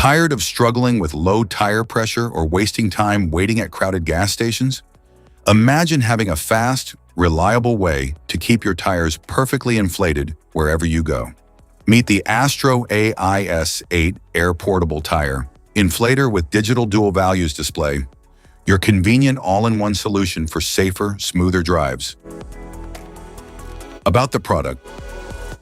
Tired of struggling with low tire pressure or wasting time waiting at crowded gas stations? Imagine having a fast, reliable way to keep your tires perfectly inflated wherever you go. Meet the AstroAI S8 Air Portable Tire Inflator with digital dual values display, your convenient all-in-one solution for safer, smoother drives. About the product,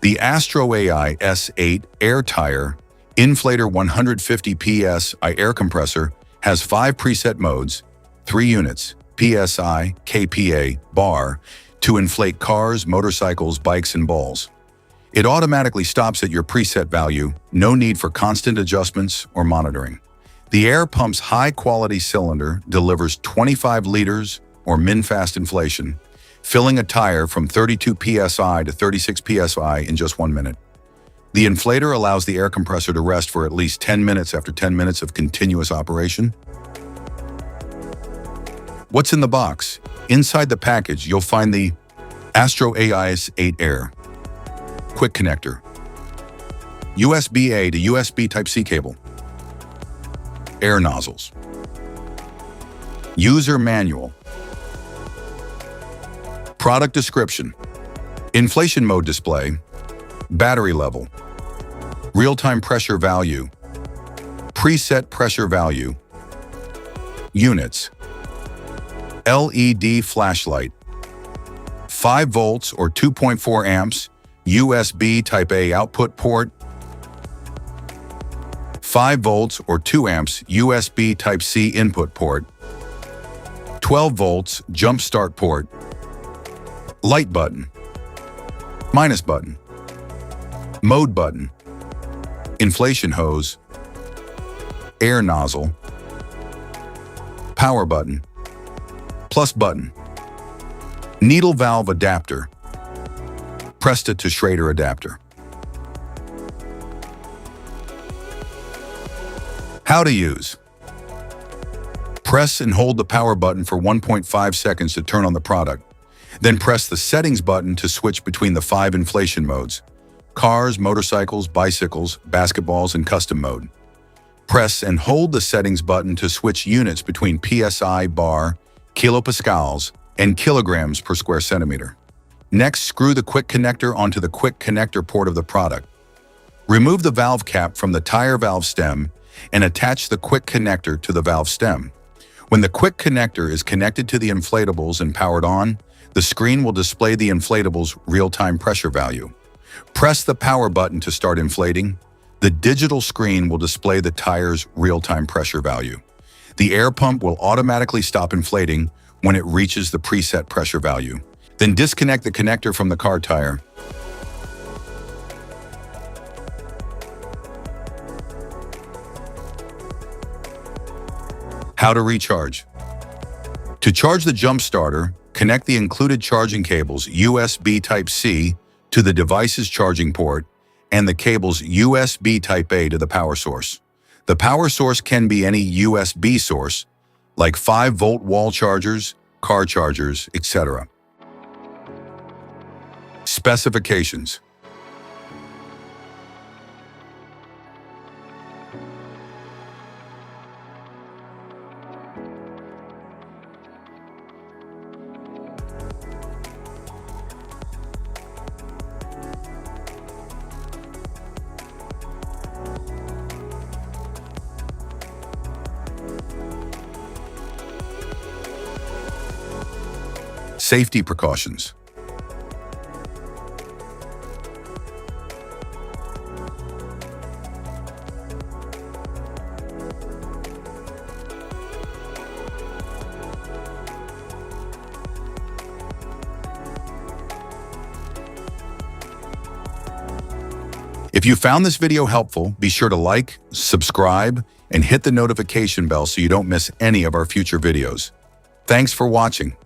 the AstroAI S8 Air Tire Inflator 150 PSI air compressor has 5 preset modes, 3 units, PSI, kPa, bar, to inflate cars, motorcycles, bikes, and balls. It automatically stops at your preset value, no need for constant adjustments or monitoring. The air pump's high-quality cylinder delivers 25 liters or min-fast inflation, filling a tire from 32 PSI to 36 PSI in just 1 minute. The inflator allows the air compressor to rest for at least 10 minutes after 10 minutes of continuous operation. What's in the box? Inside the package, you'll find the AstroAI S8 Air Quick Connector, USB-A to USB Type-C cable, air nozzles, user manual, product description, inflation mode display, battery level, real-time pressure value, preset pressure value, units, LED flashlight, 5 volts or 2.4 amps, USB Type-A output port, 5 volts or 2 amps USB Type-C input port, 12 volts jump start port, light button, minus button, mode button, inflation hose, air nozzle, power button, plus button, needle valve adapter, Presta to Schrader adapter. How to use. Press and hold the power button for 1.5 seconds to turn on the product. Then press the settings button to switch between the 5 inflation modes: cars, motorcycles, bicycles, basketballs, and custom mode. Press and hold the settings button to switch units between PSI, bar, kilopascals, and kilograms per square centimeter. Next, screw the quick connector onto the quick connector port of the product. Remove the valve cap from the tire valve stem and attach the quick connector to the valve stem. When the quick connector is connected to the inflatables and powered on, the screen will display the inflatable's real-time pressure value. Press the power button to start inflating. The digital screen will display the tire's real-time pressure value. The air pump will automatically stop inflating when it reaches the preset pressure value. Then disconnect the connector from the car tire. How to recharge. To charge the jump starter, connect the included charging cables USB Type-C to the device's charging port and the cables USB Type-A to the power source. The power source can be any USB source, like 5-volt wall chargers, car chargers, etc. Specifications. Safety precautions. If you found this video helpful, be sure to like, subscribe, and hit the notification bell so you don't miss any of our future videos. Thanks for watching.